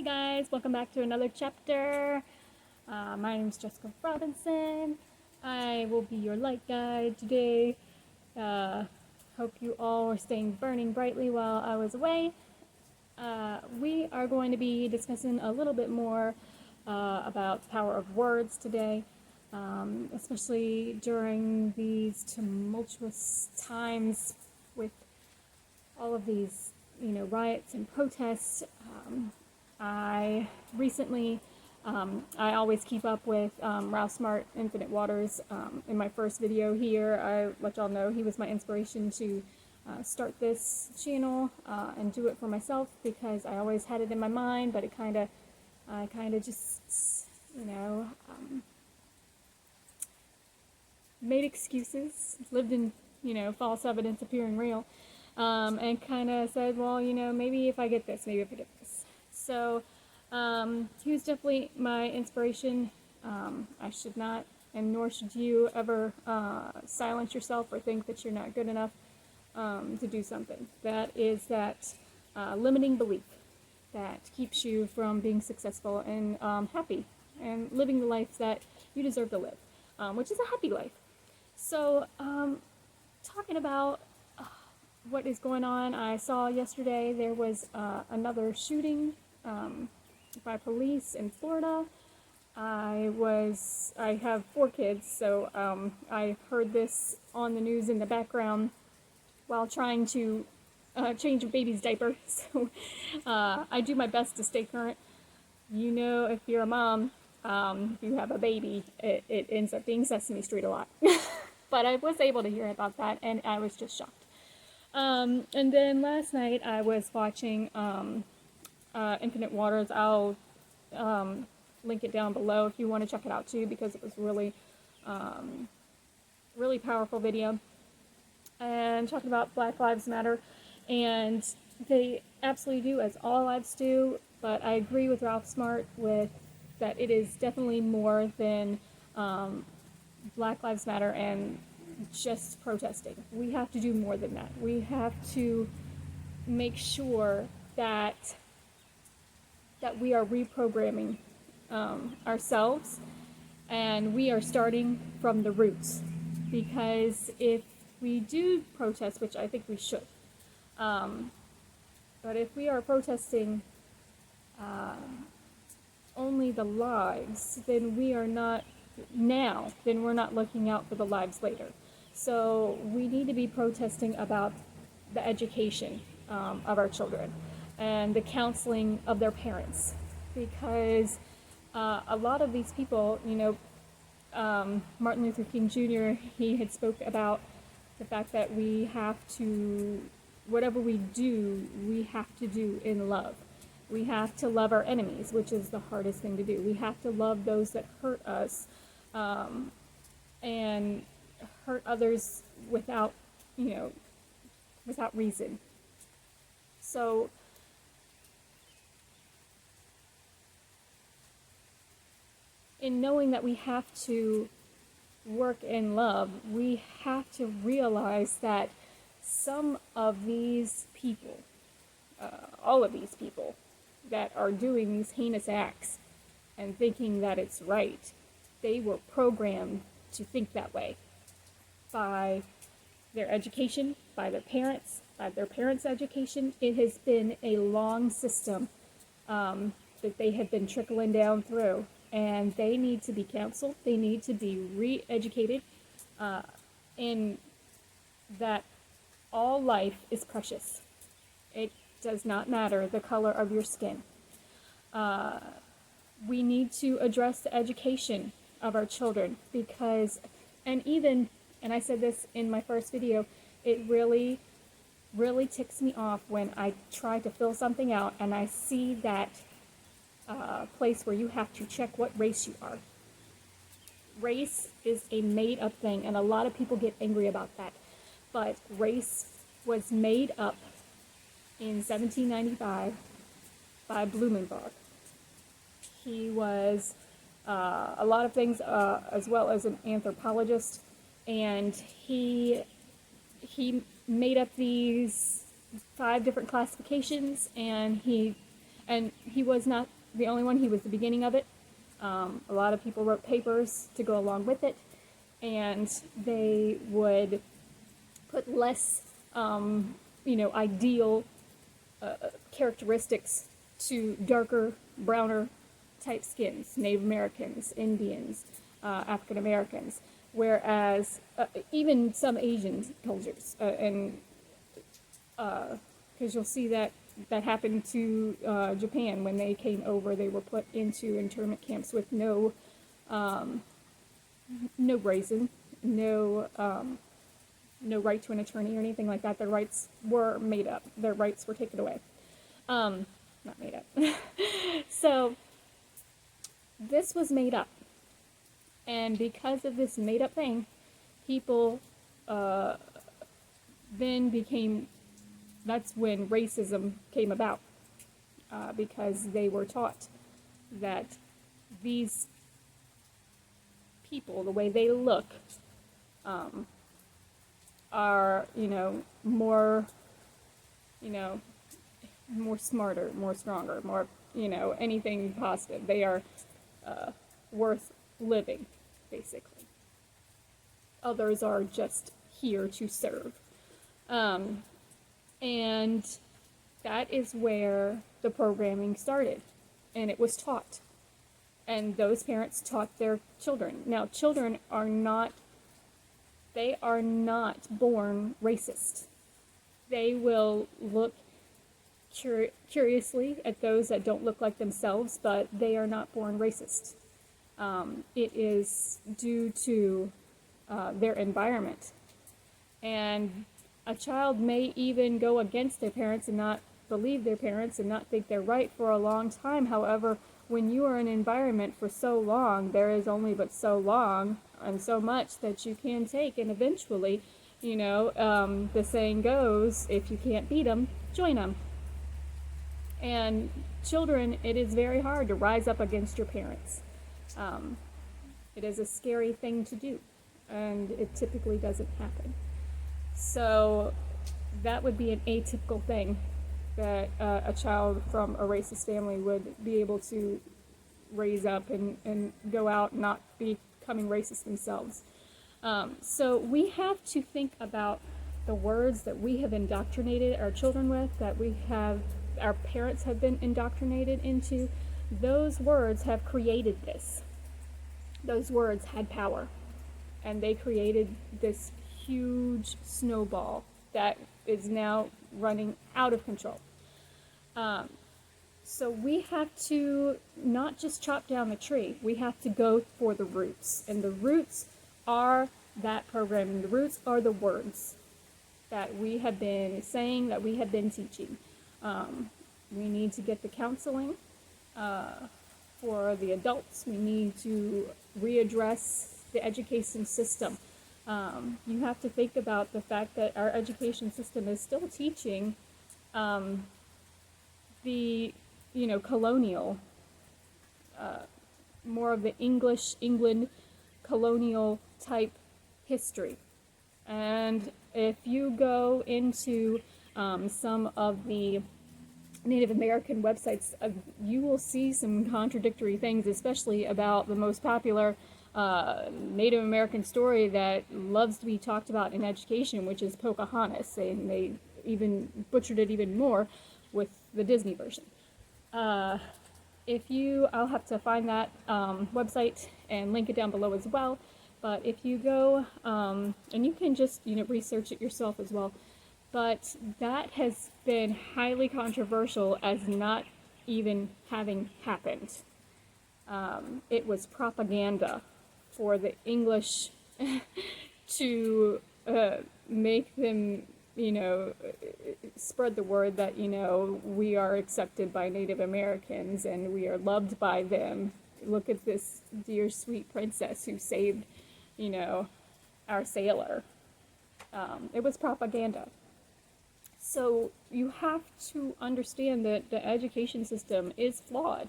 guys, welcome back to another chapter. My name is Jessica Robinson. I will be your light guide today. Hope you all are staying burning brightly while I was away. We are going to be discussing a little bit more about the power of words today, especially during these tumultuous times with all of these, riots and protests. I recently, I always keep up with Ralph Smart, Infinite Waters. In my first video here, I let y'all know he was my inspiration to start this channel and do it for myself, because I always had it in my mind, but I kind of just, made excuses, lived in, false evidence appearing real, and kind of said, well, maybe if I get this, maybe if I get this. So he was definitely my inspiration. I should not, and nor should you, ever silence yourself or think that you're not good enough to do something. That is that limiting belief that keeps you from being successful and happy and living the life that you deserve to live, which is a happy life. So talking about what is going on, I saw yesterday there was another shooting by police in Florida. I have 4 kids, so I heard this on the news in the background while trying to change a baby's diaper. So I do my best to stay current. If you're a mom, if you have a baby, it ends up being Sesame Street a lot. But I was able to hear about that, and I was just shocked. And then last night I was watching Infinite Waters. I'll link it down below if you want to check it out too, because it was really, really powerful video. And talking about Black Lives Matter, and they absolutely do, as all lives do. But I agree with Ralph Smart with that it is definitely more than Black Lives Matter and just protesting. We have to do more than that. We have to make sure that we are reprogramming ourselves, and we are starting from the roots. Because if we do protest, which I think we should, but if we are protesting only the lives, then we are not now, then we're not looking out for the lives later. So we need to be protesting about the education of our children and the counseling of their parents, because a lot of these people, Martin Luther King Jr., he had spoke about the fact that we have to, whatever we do, we have to do in love. We have to love our enemies, which is the hardest thing to do. We have to love those that hurt us, and hurt others without reason. So in knowing that we have to work in love, we have to realize that some of these people, all of these people that are doing these heinous acts and thinking that it's right, they were programmed to think that way by their education, by their parents' education. It has been a long system that they have been trickling down through, and they need to be counseled. They need to be re-educated in that all life is precious. It does not matter the color of your skin. We need to address the education of our children, because, and I said this in my first video, it really, really ticks me off when I try to fill something out and I see that place where you have to check what race you are. Race is a made-up thing, and a lot of people get angry about that. But race was made up in 1795 by Blumenbach. He was a lot of things, as well as an anthropologist, and he made up these 5 different classifications, and he And he was not the only one. He was the beginning of it. A lot of people wrote papers to go along with it, and they would put less, ideal characteristics to darker, browner type skins, Native Americans, Indians, African Americans, whereas even some Asian cultures, and because you'll see that happened to Japan when they came over. They were put into internment camps with no grazing, no right to an attorney or anything like that. Their rights were made up. Their rights were taken away. Not made up. So this was made up. And because of this made up thing, people then became, that's when racism came about. Because they were taught that these people, the way they look, are, more, more smarter, more stronger, more, anything positive. They are worth living, basically. Others are just here to serve. And that is where the programming started. And it was taught. And those parents taught their children. Now, children are not born racist. They will look curiously at those that don't look like themselves, but they are not born racist. It is due to their environment. And a child may even go against their parents and not believe their parents and not think they're right for a long time. However, when you are in an environment for so long, there is only but so long and so much that you can take. And eventually, the saying goes, if you can't beat them, join them. And children, it is very hard to rise up against your parents. It is a scary thing to do, and it typically doesn't happen. So that would be an atypical thing that a child from a racist family would be able to raise up and go out not becoming racist themselves. So we have to think about the words that we have indoctrinated our children with, that our parents have been indoctrinated into. Those words have created this. Those words had power, and they created this huge snowball that is now running out of control. So we have to not just chop down the tree, we have to go for the roots. And the roots are that programming. The roots are the words that we have been saying, that we have been teaching. We need to get the counseling for the adults. We need to readdress the education system. You have to think about the fact that our education system is still teaching the colonial, more of the England colonial type history. And if you go into some of the Native American websites, you will see some contradictory things, especially about the most popular Native American story that loves to be talked about in education, which is Pocahontas. And they even butchered it even more with the Disney version. I'll have to find that website and link it down below as well. But if you go, and you can just research it yourself as well. But that has been highly controversial as not even having happened. It was propaganda for the English to make them, spread the word that, we are accepted by Native Americans and we are loved by them. Look at this dear sweet princess who saved, our sailor. It was propaganda. So you have to understand that the education system is flawed,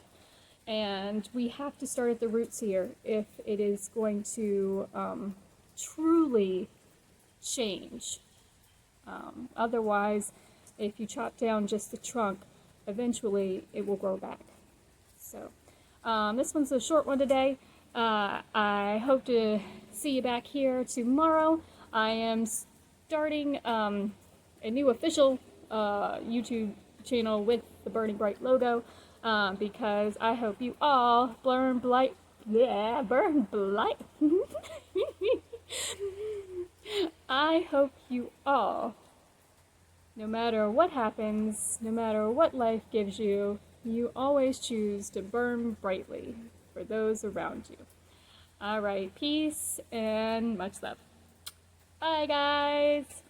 and we have to start at the roots here if it is going to truly change. Otherwise, if you chop down just the trunk, eventually it will grow back. So this one's a short one today. I hope to see you back here tomorrow. I am starting a new official YouTube channel with the Burning Bright logo because I hope you all burn bright. Yeah, burn bright. I hope you all, no matter what happens, no matter what life gives you, you always choose to burn brightly for those around you. All right, peace and much love. Bye, guys.